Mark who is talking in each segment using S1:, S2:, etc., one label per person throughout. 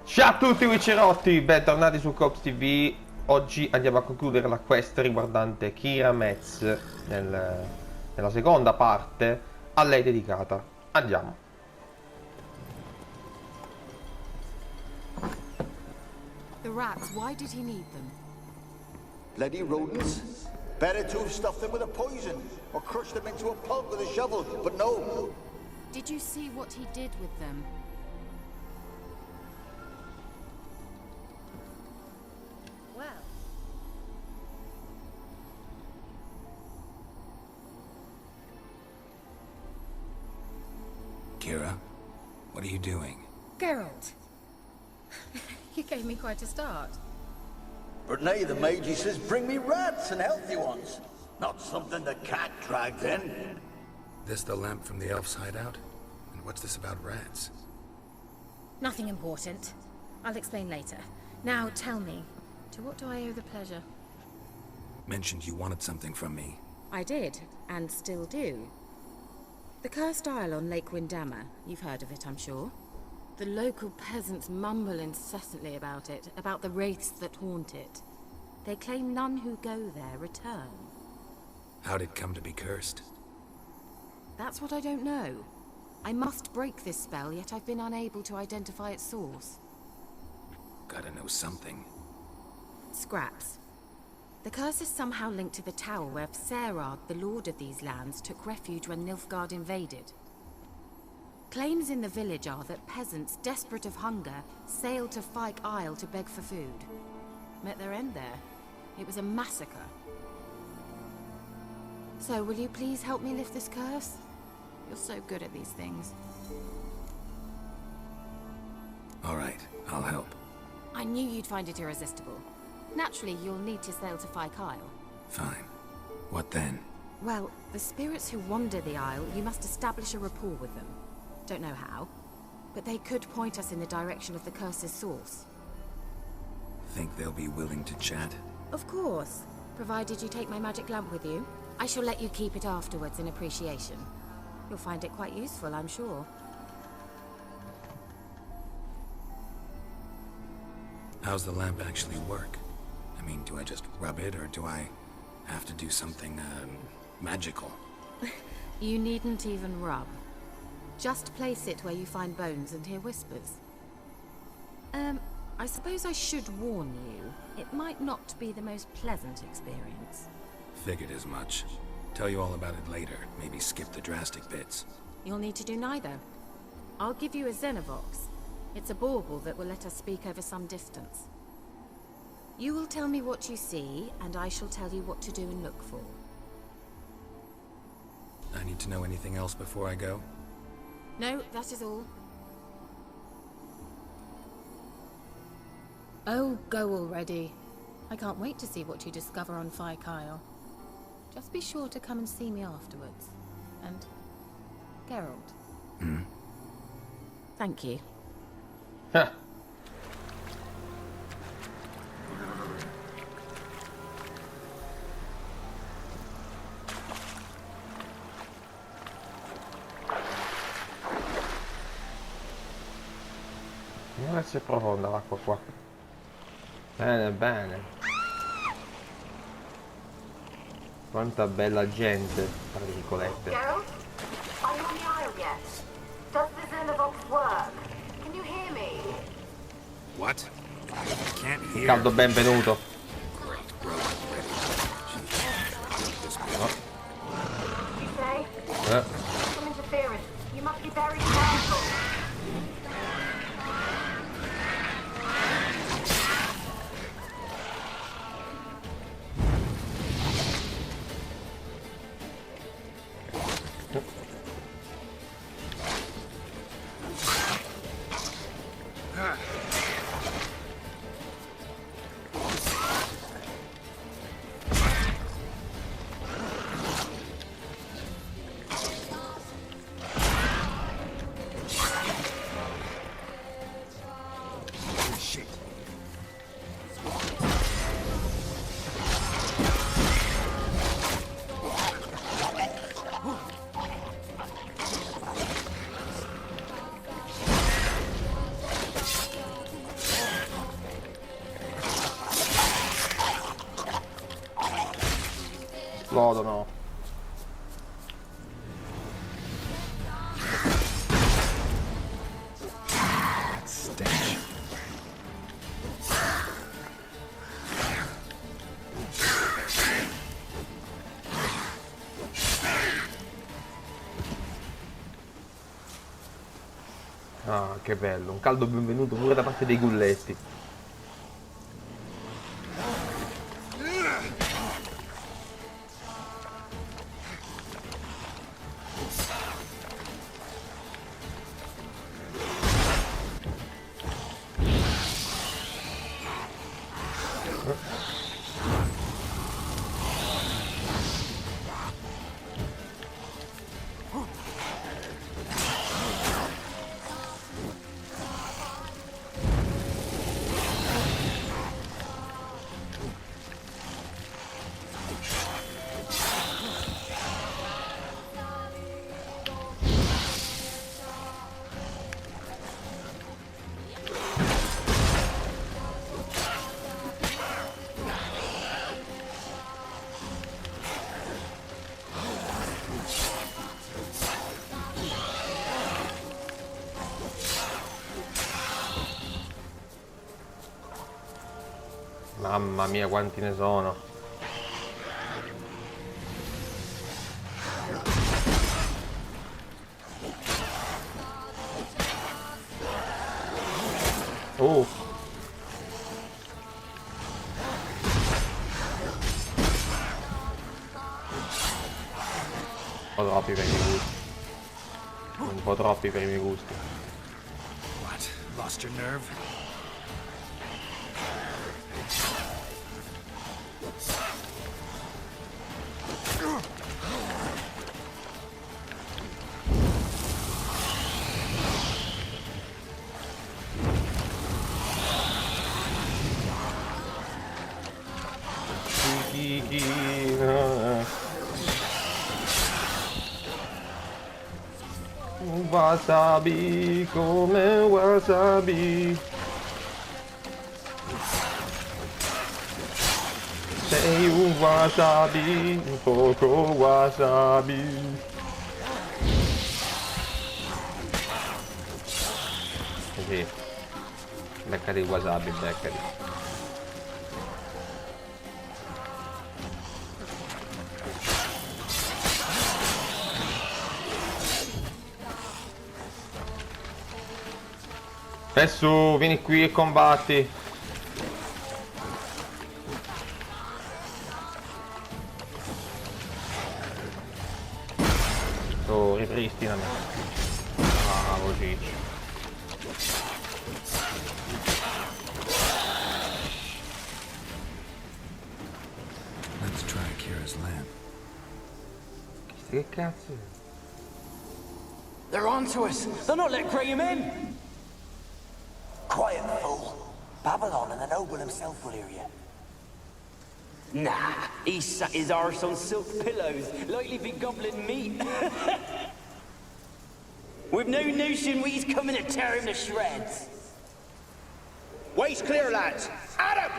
S1: Ciao a tutti Witcherotti, bentornati su Cops TV. Oggi andiamo a concludere la quest riguardante Keira Metz nella seconda parte a lei dedicata. Andiamo.
S2: The rats, why did he need them?
S3: Bloody rodents. Better to have stuffed them with a poison or crushed them into a pulp with a shovel, but no.
S2: Did you see what he did with them? Well.
S4: Keira, what are you doing?
S2: Geralt. You gave me quite a start.
S3: But nay, the mage, he says, bring me rats and healthy ones. Not something the cat dragged in.
S4: This the lamp from the elf's hideout? And what's this about rats?
S2: Nothing important. I'll explain later. Now tell me, to what do I owe the pleasure?
S4: Mentioned you wanted something from me.
S2: I did, and still do. The cursed isle on Lake Windammer. You've heard of it, I'm sure. The local peasants mumble incessantly about it, about the wraiths that haunt it. They claim none who go there return.
S4: How'd it come to be cursed?
S2: That's what I don't know. I must break this spell, yet I've been unable to identify its source.
S4: Gotta know something.
S2: Scraps. The curse is somehow linked to the tower where Serard, the lord of these lands, took refuge when Nilfgaard invaded. Claims in the village are that peasants, desperate of hunger, sailed to Fyke Isle to beg for food. Met their end there. It was a massacre. So, will you please help me lift this curse? You're so good at these things.
S4: All right, I'll help.
S2: I knew you'd find it irresistible. Naturally, you'll need to sail to Fyke Isle.
S4: Fine. What then?
S2: Well, the spirits who wander the isle, you must establish a rapport with them. Don't know how, but they could point us in the direction of the curse's source.
S4: Think they'll be willing to chat?
S2: Of course, provided you take my magic lamp with you. I shall let you keep it afterwards in appreciation. You'll find it quite useful, I'm sure.
S4: How's the lamp actually work? I mean, do I just rub it, or do I have to do something, magical?
S2: You needn't even rub. Just place it where you find bones and hear whispers. I suppose I should warn you, it might not be the most pleasant experience.
S4: Figured as much. Tell you all about it later. Maybe skip the drastic bits.
S2: You'll need to do neither. I'll give you a Xenovox. It's a bauble that will let us speak over some distance. You will tell me what you see, and I shall tell you what to do and look for.
S4: I need to know anything else before I go?
S2: No, that is all. Oh, go already. I can't wait to see what you discover on Fyke Isle. Just be sure to come and see me afterwards. And Geralt.
S4: Hmm?
S2: Thank you.
S1: Huh. Non è se profonda l'acqua qua. Bene, bene. Quanta bella gente, tra virgolette.
S5: Geralt? Are you on the isle yet? Does the Xenovox work? Can you hear me?
S4: What? I can't hear.
S1: Caldo benvenuto.
S5: You say? Some interference. You must be very careful.
S1: esplodono. Ah, che bello, un caldo benvenuto pure da parte dei gulletti. Mamma mia, quanti ne sono. Oh. Un po' troppi per i miei gusti. Un po' troppi per i miei gusti.
S4: What? Lost your nerve?
S1: Wasabi come wasabi. Sei un wasabi, un poco wasabi. Sì, beccati il wasabi, beccati. Adesso vieni qui e combatti. Oh, ripristinami. Bravo Ciccio.
S4: Let's try Kira's lamp.
S1: Che cazzo?
S6: They're onto us. They're not letting Graham in.
S3: Quiet, fool. Babylon and the noble himself will hear you.
S6: Nah, he sat his arse on silk pillows, likely be gobbling meat. We've no notion we's coming to tear him to shreds.
S3: Waist clear, lads. Adam!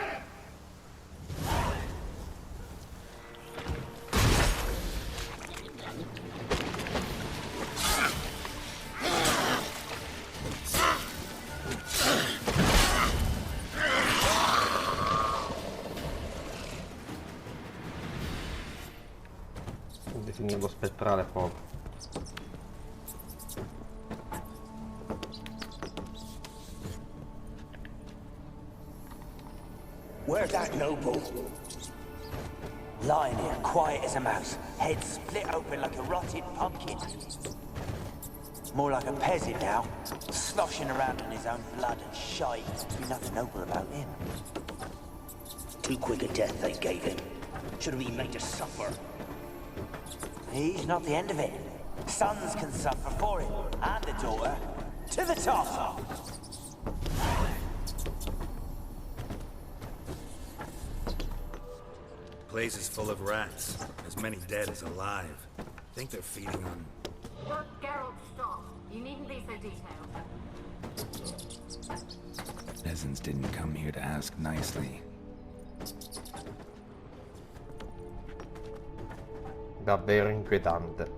S1: Definirlo spettrale poco.
S3: Where's that noble? Lying here, quiet as a mouse, head split open like a rotted pumpkin. More like a peasant now, sloshing around in his own blood and shite. Be nothing noble about him. Too quick a death they gave him. Should have been made to suffer. He's not the end of it. Sons can suffer for him, and a daughter. To the top!
S4: Place is full of rats. As many dead as alive. Think they're feeding on...
S5: Look, Geralt, stop. You needn't be so detailed.
S4: Peasants didn't come here to ask nicely.
S1: Davvero inquietante.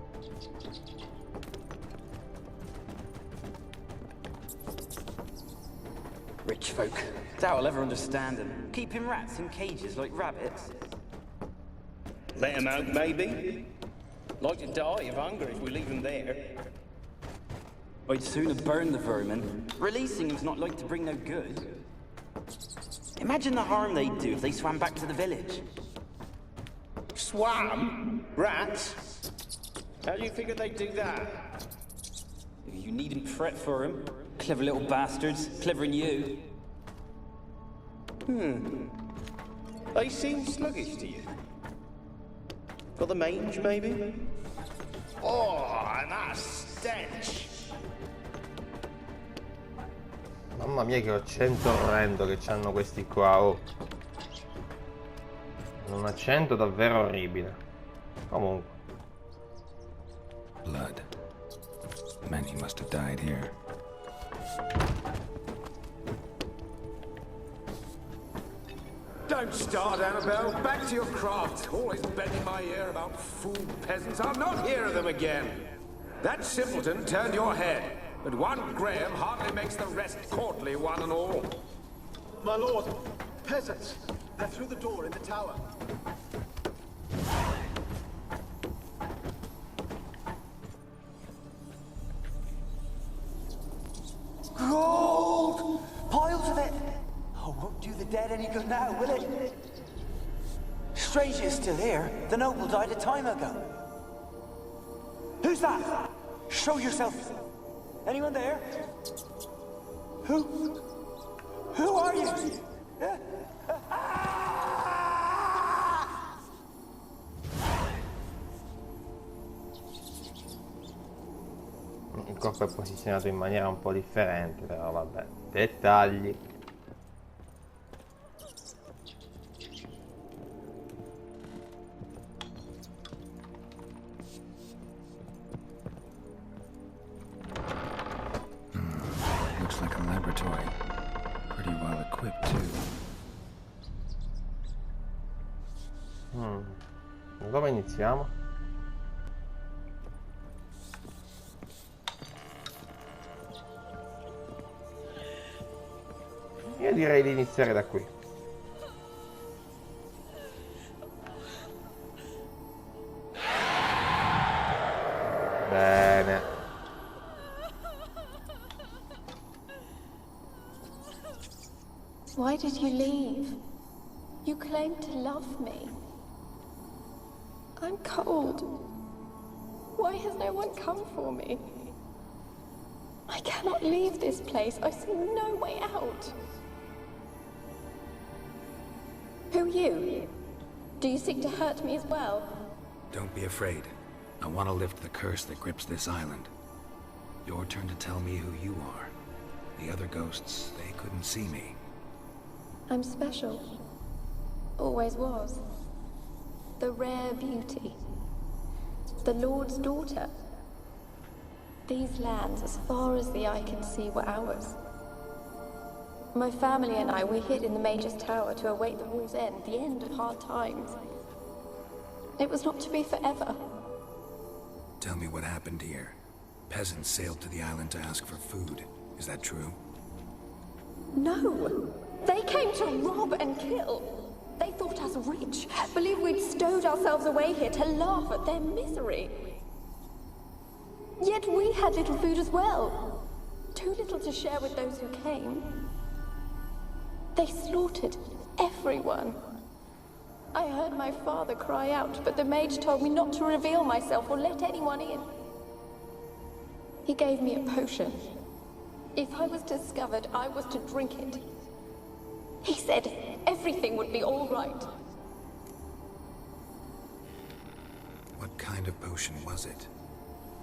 S6: Rich folk. Doubt I'll ever understand them. Keeping rats in cages like rabbits.
S7: Let them out, maybe? Like to die of hunger if we leave them there.
S6: I'd sooner burn the vermin. Releasing them's not like to bring no good. Imagine the harm they'd do if they swam back to the village.
S7: Swam? Rats? How do you figure they'd do that?
S6: You needn't fret for them. Clever little bastards. Clever than you.
S7: They seem sluggish to you. Got the mange, maybe? Oh, and that stench!
S1: Mamma mia, che accento orrendo che c'hanno questi qua, oh. Un accento davvero orribile. Comunque.
S4: Blood. Men, he must have died here.
S8: Don't start, Annabelle. Back to your craft. Always bending my ear about fool peasants. I'll not hear of them again. That simpleton turned your head, but one Graham hardly makes the rest courtly, one and all.
S9: My lord, peasants. They're through the door in the tower.
S3: Gold! Piles of it! Oh, won't do the dead any good now, will it? Strange it's still here. The noble died a time ago. Who's that? Show yourself. Anyone there? Who are you?
S1: Il corpo è posizionato in maniera un po' differente, però vabbè. Dettagli.
S4: Looks like a laboratory. Pretty well equipped, too.
S1: Dove iniziamo? Io direi di iniziare da qui. Bene.
S10: Why did you leave? You claimed to love me. I'm cold. Why has no one come for me? I cannot leave this place. I see no way out. Who are you? Do you seek to hurt me as well?
S4: Don't be afraid. I want to lift the curse that grips this island. Your turn to tell me who you are. The other ghosts, they couldn't see me.
S10: I'm special. Always was. The rare beauty. The Lord's daughter. These lands, as far as the eye can see, were ours. My family and I, we hid in the Major's Tower to await the war's end, the end of hard times. It was not to be forever.
S4: Tell me what happened here. Peasants sailed to the island to ask for food. Is that true?
S10: No! They came to rob and kill. They thought us rich, believed we'd stowed ourselves away here to laugh at their misery. Yet we had little food as well. Too little to share with those who came. They slaughtered everyone. I heard my father cry out, but the mage told me not to reveal myself or let anyone in. He gave me a potion. If I was discovered, I was to drink it. He said everything would be all right.
S4: What kind of potion was it?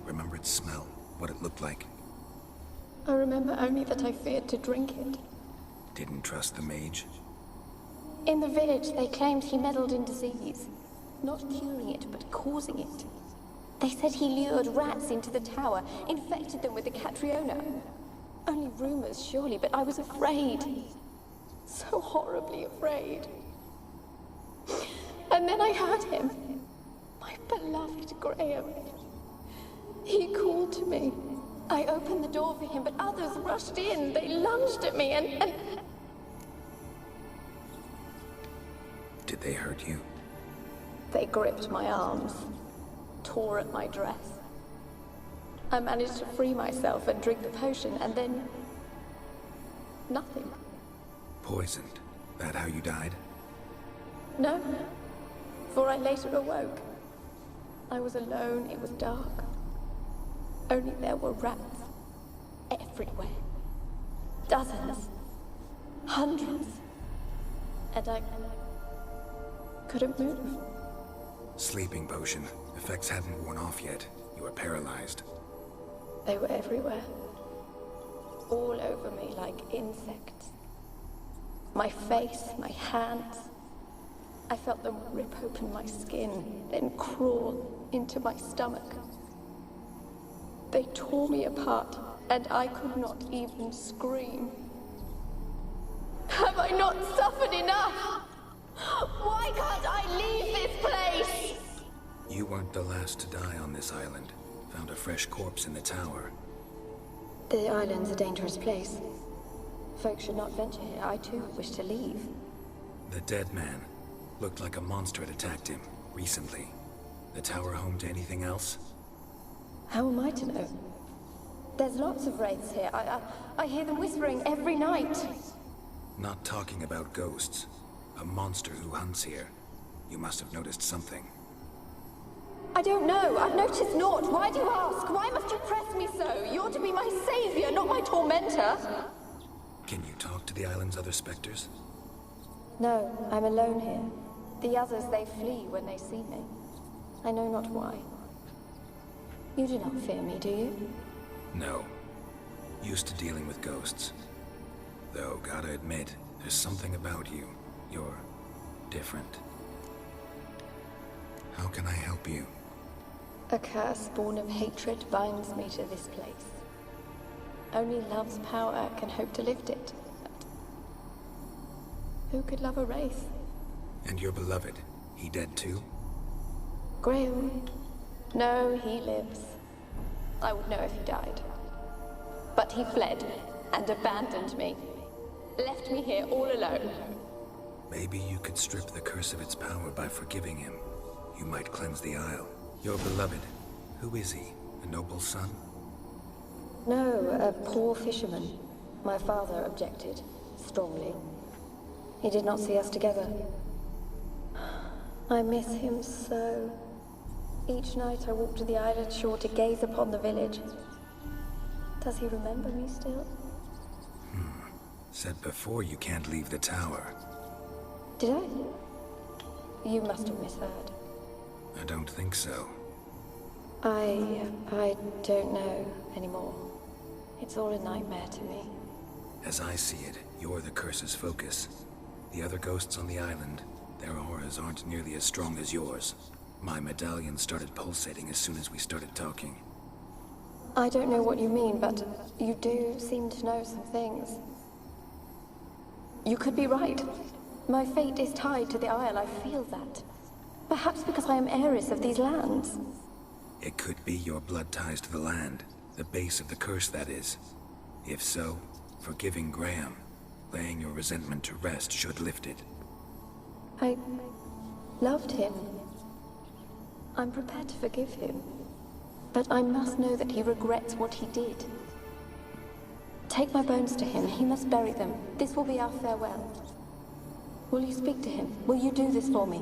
S4: Remember its smell, what it looked like?
S10: I remember only that I feared to drink it.
S4: Didn't trust the mage?
S10: In the village, they claimed he meddled in disease. Not curing it, but causing it. They said he lured rats into the tower, infected them with the Catriona. Only rumors, surely, but I was afraid. So horribly afraid. And then I heard him. My beloved Graham. He called to me. I opened the door for him, but others rushed in. They lunged at me and...
S4: Did they hurt you?
S10: They gripped my arms, tore at my dress. I managed to free myself and drink the potion, and then... nothing.
S4: Poisoned? That how you died?
S10: No, for I later awoke. I was alone, it was dark. Only there were rats everywhere. Dozens. Hundreds. And I couldn't move.
S4: Sleeping potion. Effects hadn't worn off yet. You were paralyzed.
S10: They were everywhere. All over me like insects. My face, my hands. I felt them rip open my skin, then crawl into my stomach. They tore me apart, and I could not even scream. Have I not suffered enough? Why can't I leave this place?
S4: You weren't the last to die on this island. Found a fresh corpse in the tower.
S10: The island's a dangerous place. Folk should not venture here. I too wish to leave.
S4: The dead man. Looked like a monster had attacked him, recently. The tower home to anything else?
S10: How am I to know? There's lots of wraiths here. I hear them whispering every night.
S4: Not talking about ghosts. A monster who hunts here. You must have noticed something.
S10: I don't know. I've noticed naught. Why do you ask? Why must you press me so? You're to be my savior, not my tormentor.
S4: Can you talk to the island's other specters?
S10: No, I'm alone here. The others, they flee when they see me. I know not why. You do not fear me, do you?
S4: No. Used to dealing with ghosts. Though, gotta admit, there's something about you. You're different. How can I help you?
S10: A curse born of hatred binds me to this place. Only love's power can hope to lift it. But who could love a wraith?
S4: And your beloved, he dead too?
S10: Graham? No, he lives. I would know if he died. But he fled and abandoned me. Left me here all alone.
S4: Maybe you could strip the curse of its power by forgiving him. You might cleanse the isle. Your beloved, who is he? A noble son?
S10: No, a poor fisherman. My father objected, strongly. He did not see us together. I miss him so. Each night I walk to the island shore to gaze upon the village. Does he remember me still?
S4: Said before you can't leave the tower.
S10: Did I? You must have misheard.
S4: I don't think so.
S10: I don't know anymore. It's all a nightmare to me.
S4: As I see it, you're the curse's focus. The other ghosts on the island, their auras aren't nearly as strong as yours. My medallion started pulsating as soon as we started talking.
S10: I don't know what you mean, but you do seem to know some things. You could be right. My fate is tied to the Isle, I feel that. Perhaps because I am heiress of these lands.
S4: It could be your blood ties to the land, the base of the curse, that is. If so, forgiving Graham, laying your resentment to rest should lift it.
S10: I loved him. I'm prepared to forgive him. But I must know that he regrets what he did. Take my bones to him. He must bury them. This will be our farewell. Will you speak to him? Will you do this for me?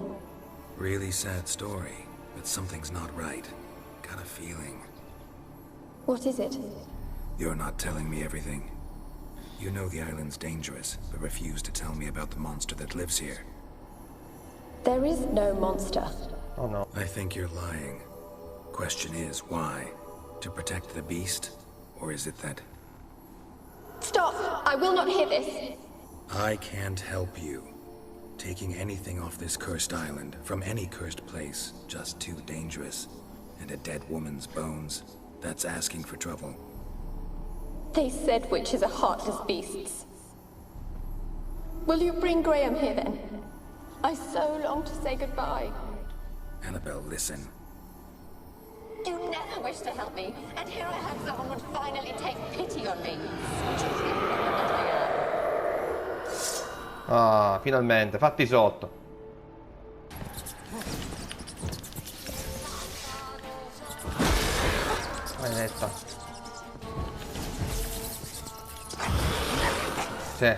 S4: Really sad story, but something's not right. Got a feeling.
S10: What is it?
S4: You're not telling me everything. You know the island's dangerous, but refuse to tell me about the monster that lives here.
S10: There is no monster.
S1: Oh no.
S4: I think you're lying. Question is, why? To protect the beast? Or is it that...
S10: Stop! I will not hear this!
S4: I can't help you. Taking anything off this cursed island, from any cursed place, just too dangerous. And a dead woman's bones, that's asking for trouble.
S10: They said witches are heartless beasts. Will you bring Graham here then? I so long to say goodbye.
S4: Annabelle, listen.
S10: You never wished to help me, and here I had someone would finally take pity on me.
S1: Ah, finalmente, fatti sotto. Maledetta. Sì.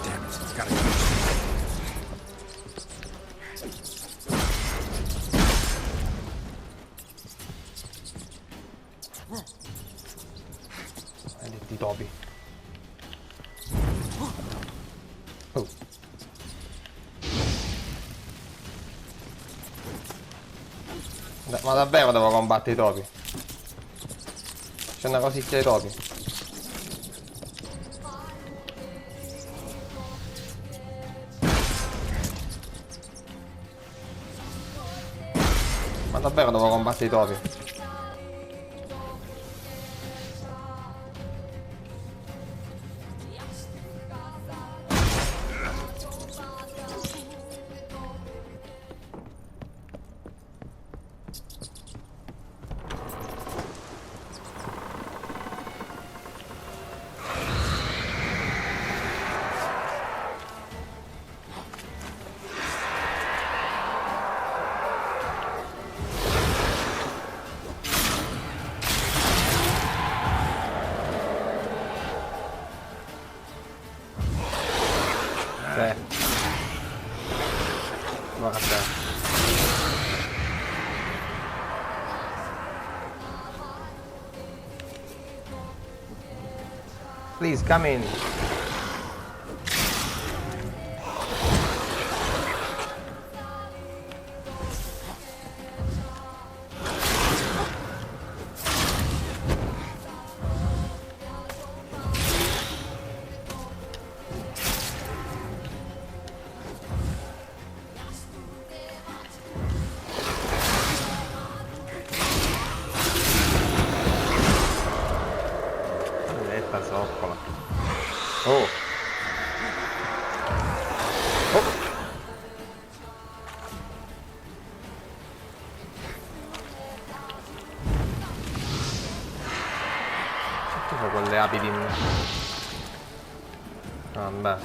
S4: Damn it, gotta go.
S1: Maledetti topi. Oh. Ma davvero devo combattere i topi? C'è una cosicchia di topi. Ma davvero devo combattere i topi? Guarda te. Please come in. Zoppola. Oh. Oh. Che sono quelle api di me? Vabbè.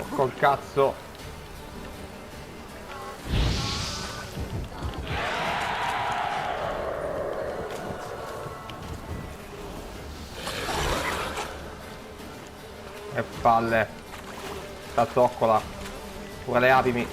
S1: Col cazzo. Che palle. Sta zoccola. Pure le api mi...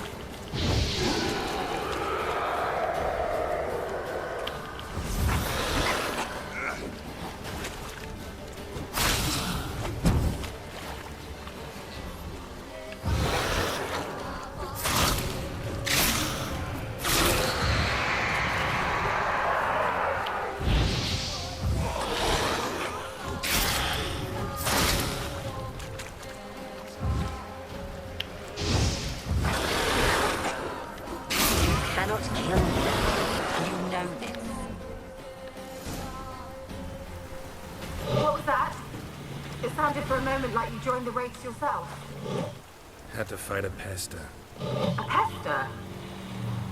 S5: Like you joined the wraiths yourself.
S4: Had to fight a Pesta.
S5: A Pesta?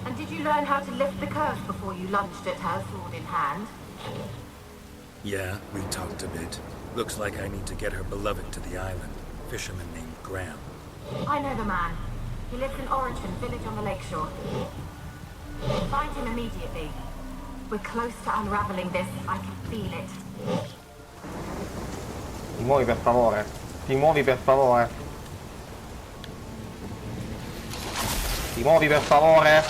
S5: And did you learn how to lift the curse before you lunged at her, sword in hand?
S4: Yeah, we talked a bit. Looks like I need to get her beloved to the island. Fisherman named Graham.
S5: I know the man. He lives in Origin, village on the lakeshore. Find him immediately. We're close to unraveling this. I can feel it.
S1: Ti muovi per favore. Ti muovi per favore. Ti muovi per favore.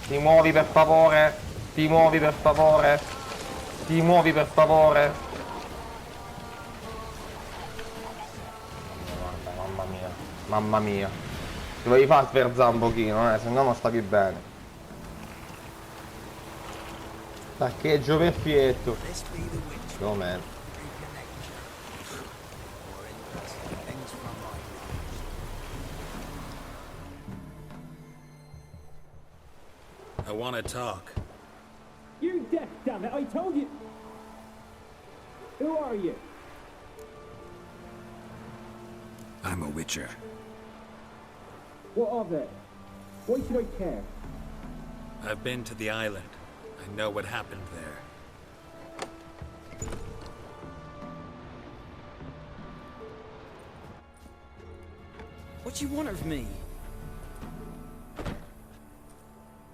S1: Ti muovi per favore. Ti muovi per favore. Ti muovi per favore. Guarda, mamma mia. Mamma mia. Dovevi far sverzare un pochino, se no non stavi bene. Taccheggio perfetto. Com'è?
S4: I want to talk.
S11: You deaf, damn it! I told you. Who are you?
S4: I'm a witcher.
S11: What of it? Why should I care?
S4: I've been to the island. I know what happened there.
S6: What do you want of me?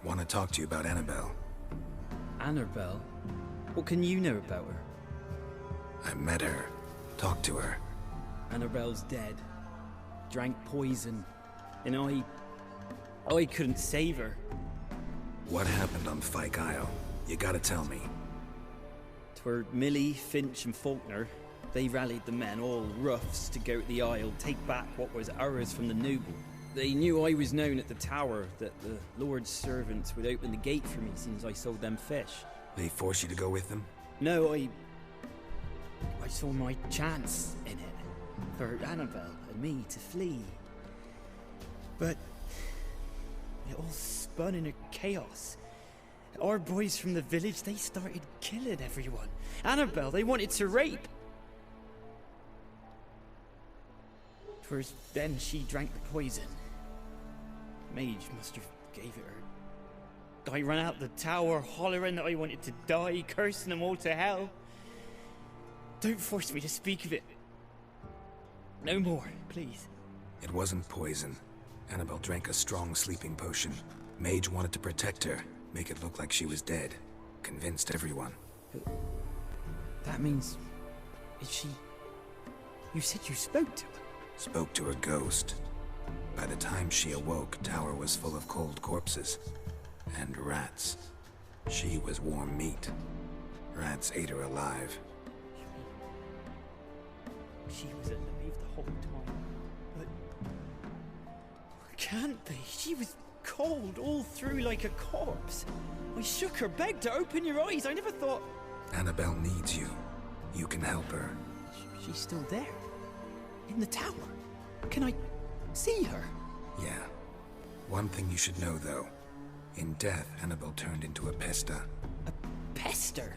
S4: Want to talk to you about Annabelle.
S6: Annabelle? What can you know about her?
S4: I met her. Talked to her.
S6: Annabelle's dead. Drank poison. And I couldn't save her.
S4: What happened on Fyke Isle? You gotta tell me.
S6: 'Twere Millie, Finch and Faulkner. They rallied the men, all roughs, to go to the Isle, take back what was ours from the noble. They knew I was known at the tower, that the Lord's servants would open the gate for me since I sold them fish.
S4: They forced you to go with them?
S6: No, I saw my chance in it. For Annabelle and me to flee. But it all spun in a chaos. Our boys from the village, they started killing everyone. Annabelle, they wanted to rape. 'Twas then she drank the poison. Mage must have gave it her. I ran out the tower, hollering that I wanted to die, cursing them all to hell. Don't force me to speak of it. No more, please.
S4: It wasn't poison. Annabelle drank a strong sleeping potion. Mage wanted to protect her, make it look like she was dead. Convinced everyone.
S6: That means... is she... You said you spoke to her?
S4: Spoke to her ghost. By the time she awoke, tower was full of cold corpses. And rats. She was warm meat. Rats ate her alive.
S6: She was alive the whole time. But... can't be. She was cold all through like a corpse. I shook her, begged her, open your eyes. I never thought...
S4: Annabelle needs you. You can help her.
S6: She's still there. In the tower. Can I see her?
S4: Yeah. One thing you should know, though. In death, Annabelle turned into a Pesta.
S6: A pester?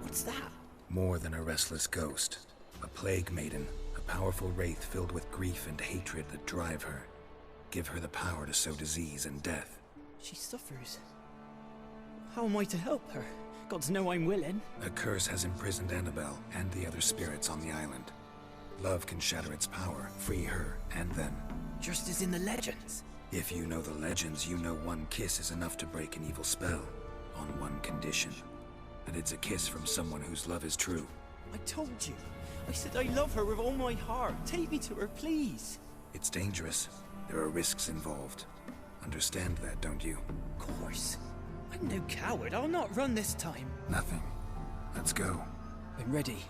S6: What's that?
S4: More than a restless ghost. A plague maiden. A powerful wraith filled with grief and hatred that drive her. Give her the power to sow disease and death.
S6: She suffers. How am I to help her? Gods know I'm willing.
S4: A curse has imprisoned Annabelle and the other spirits on the island. Love can shatter its power, free her and them.
S6: Just as in the legends.
S4: If you know the legends, you know one kiss is enough to break an evil spell. On one condition. And it's a kiss from someone whose love is true.
S6: I told you. I said I love her with all my heart. Take me to her, please.
S4: It's dangerous. There are risks involved. Understand that, don't you?
S6: Of course. I'm no coward. I'll not run this time.
S4: Nothing. Let's go.
S6: I'm ready.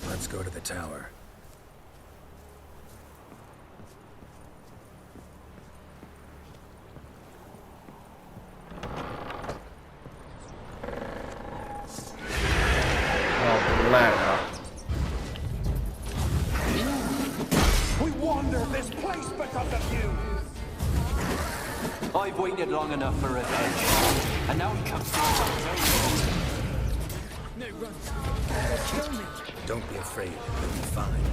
S4: Let's go to the tower.
S8: We wander this place because of you!
S3: I've waited long enough for revenge. And now he comes to us.
S6: No, run. They'll kill me.
S4: Don't be afraid. You'll be fine.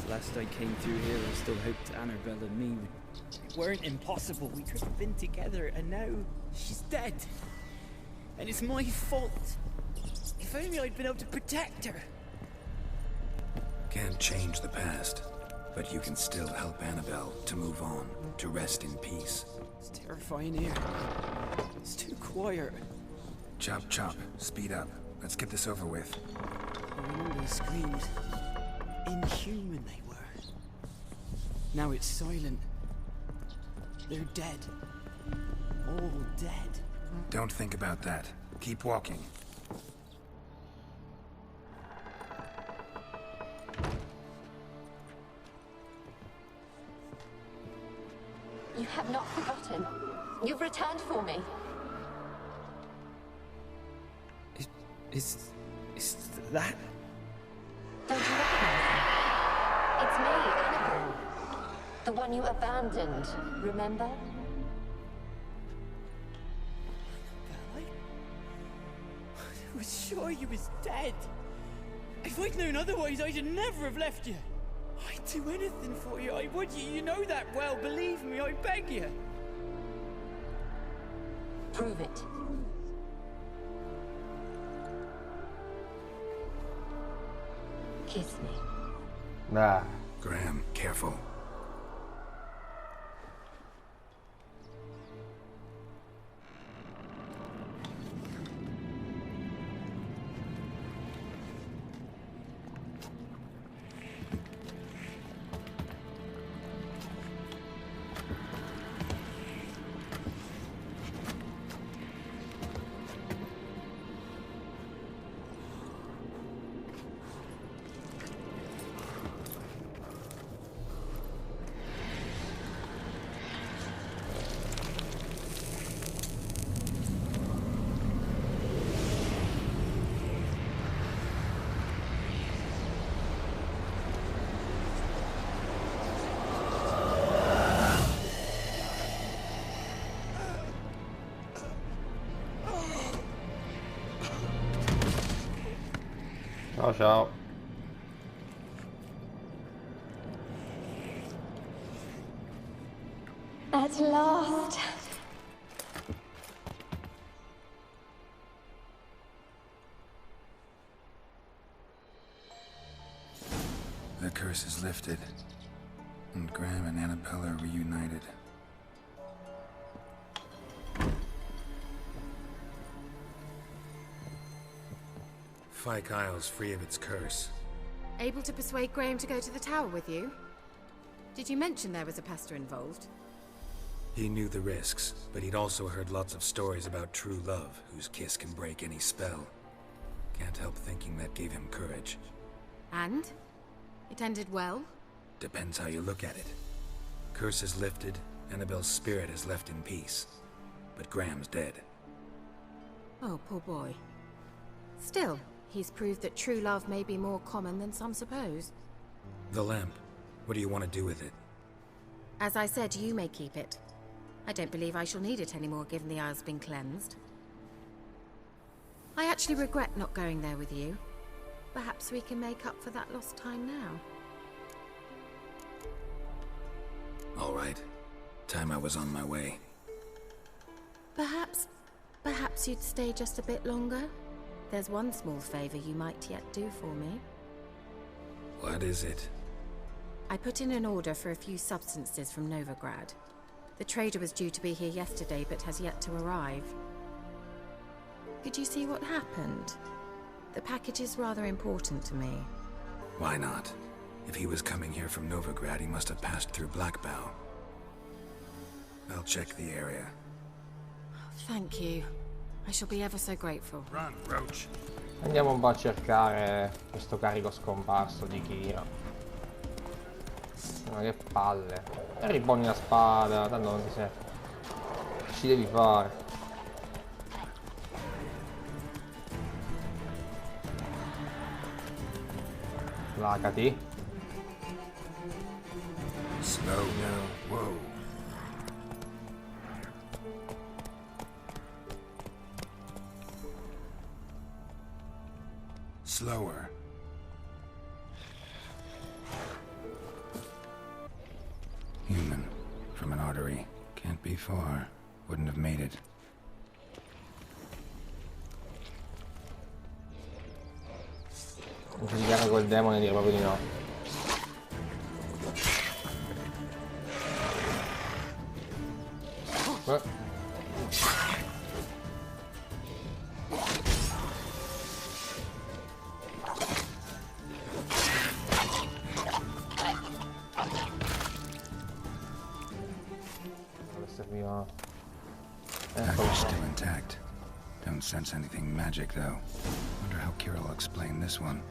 S6: Last I came through here, I still hoped Annabelle and me weren't impossible. We could have been together, and now she's dead. And it's my fault. If only I'd been able to protect her.
S4: Can't change the past, but you can still help Annabelle to move on, to rest in peace.
S6: It's terrifying here. It's too quiet.
S4: Chop chop, speed up. Let's get this over with.
S6: I remember the screams. Inhuman they were. Now it's silent. They're dead. All dead.
S4: Don't think about that. Keep walking.
S10: have not forgotten. You've returned for me.
S6: Is that?
S10: Don't you recognize me? It's me, Annabelle. The one you abandoned, remember?
S6: I was sure you was dead. If I'd known otherwise, I'd never have left you. I'd do anything for you, I would. You know that well. Believe me, I beg you.
S10: Prove it. Kiss me.
S1: Nah.
S4: Graham, careful.
S1: Ciao ciao.
S10: At last.
S4: The curse is lifted, and Graham and Annabelle are reunited. Fyke Isle's free of its curse.
S2: Able to persuade Graham to go to the tower with you? Did you mention there was a Pesta involved?
S4: He knew the risks, but he'd also heard lots of stories about true love, whose kiss can break any spell. Can't help thinking that gave him courage.
S2: And? It ended well?
S4: Depends how you look at it. Curse is lifted, Annabelle's spirit is left in peace. But Graham's dead.
S2: Oh, poor boy. Still, he's proved that true love may be more common than some suppose.
S4: The lamp. What do you want to do with it?
S2: As I said, you may keep it. I don't believe I shall need it anymore, given the Isle's been cleansed. I actually regret not going there with you. Perhaps we can make up for that lost time now.
S4: All right. Time I was on my way.
S2: Perhaps you'd stay just a bit longer? There's one small favor you might yet do for me.
S4: What is it?
S2: I put in an order for a few substances from Novigrad. The trader was due to be here yesterday, but has yet to arrive. Could you see what happened? The package is rather important to me.
S4: Why not? If he was coming here from Novigrad, he must have passed through Blackbow. I'll check the area.
S2: Thank you. I shall be ever so grateful.
S4: Run, Roach.
S1: Andiamo un po' a cercare questo carico scomparso di Keira. Ma che palle. E riponi la spada, tanto non ti serve. Ci devi fare. Placati.
S4: Slow now. Whoa. Slower. Human. From an artery. Can't be far. Wouldn't have made it.
S1: Non ci si chiama quel demone, dire proprio di no.
S4: Package still intact. Don't sense anything magic, though. Wonder how Keira will explain this one.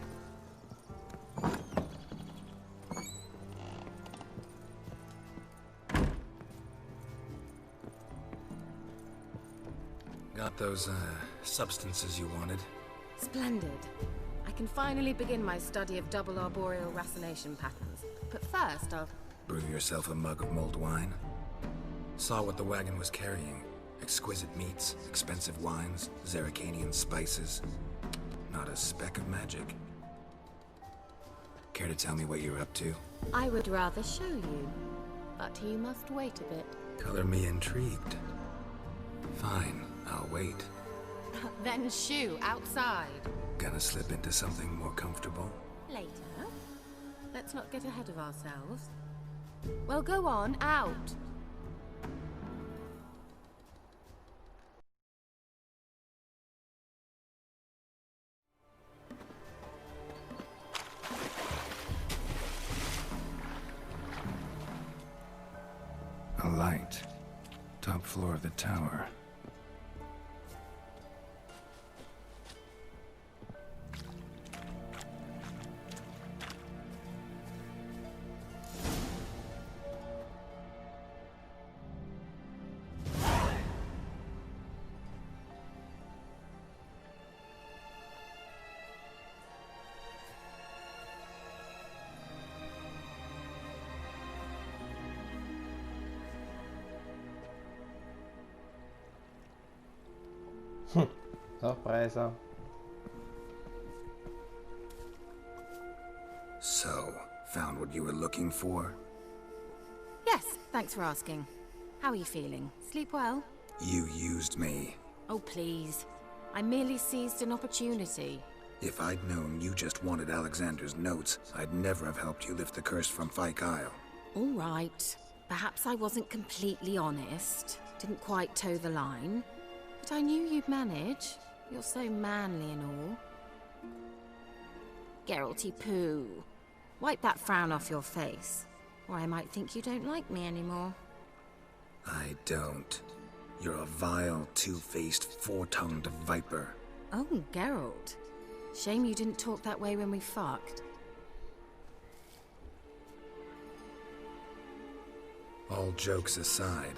S4: Got those, substances you wanted?
S2: Splendid. I can finally begin my study of double arboreal racination patterns. But first, I'll...
S4: Brew yourself a mug of mulled wine? Saw what the wagon was carrying. Exquisite meats, expensive wines, Zerrikanian spices. Not a speck of magic. Care to tell me what you're up to?
S2: I would rather show you, but you must wait a bit.
S4: Color me intrigued. Fine, I'll wait.
S2: Then shoo, outside.
S4: Gonna slip into something more comfortable?
S2: Later. Let's not get ahead of ourselves. Well, go on, out.
S4: A light. Top floor of the tower.
S1: Sorpresa.
S4: So, found what you were looking for?
S2: Yes, thanks for asking. How are you feeling? Sleep well?
S4: You used me.
S2: Oh, please. I merely seized an opportunity.
S4: If I'd known you just wanted Alexander's notes, I'd never have helped you lift the curse from Fyke Isle.
S2: All right. Perhaps I wasn't completely honest. Didn't quite toe the line. But I knew you'd manage. You're so manly and all. Geralty poo. Wipe that frown off your face, or I might think you don't like me anymore.
S4: I don't. You're a vile, two-faced, four-tongued viper.
S2: Oh, Geralt. Shame you didn't talk that way when we fucked.
S4: All jokes aside,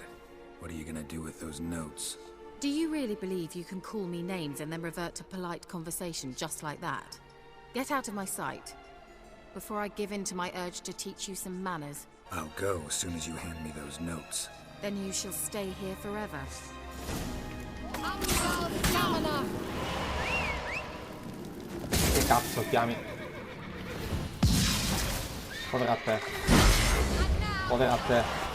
S4: what are you gonna do with those notes?
S2: Do you really believe you can call me names and then revert to polite conversation just like that? Get out of my sight, before I give in to my urge to teach you some manners.
S4: I'll go as soon as you hand me those notes.
S2: Then you shall stay here forever.
S1: Che cazzo chiami? Povera a te. Povera a te.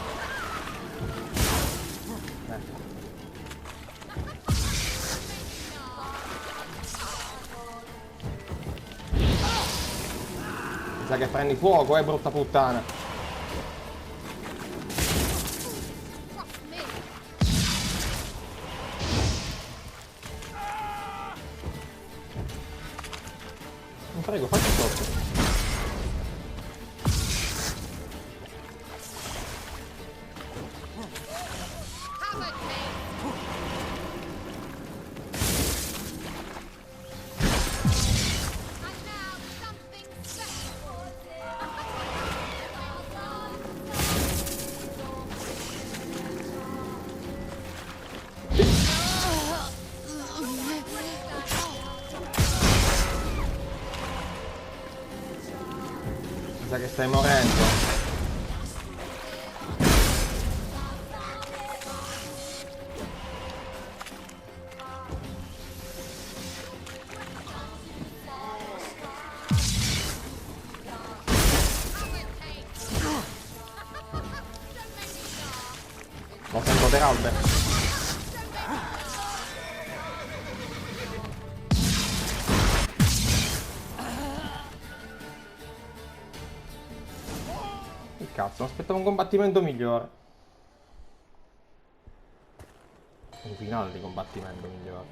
S1: Sa che prendi fuoco, brutta puttana. Non prego, facci sotto. Sa che stai morendo. Lo sento per Albert. Cazzo, aspettavo un combattimento migliore. Un finale di combattimento migliore.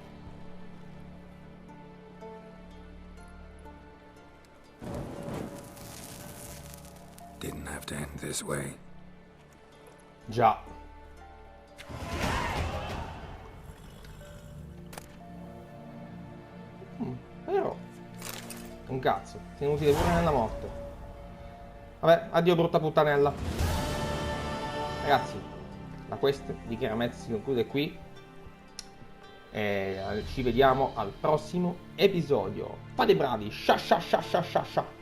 S4: Didn't have to end this way.
S1: Già. Però un cazzo, sei inutile pure nella morte. Vabbè, addio brutta puttanella. Ragazzi, la quest di Keira Metz si conclude qui. e ci vediamo al prossimo episodio. Fate bravi, scia scia scia scia scia scia.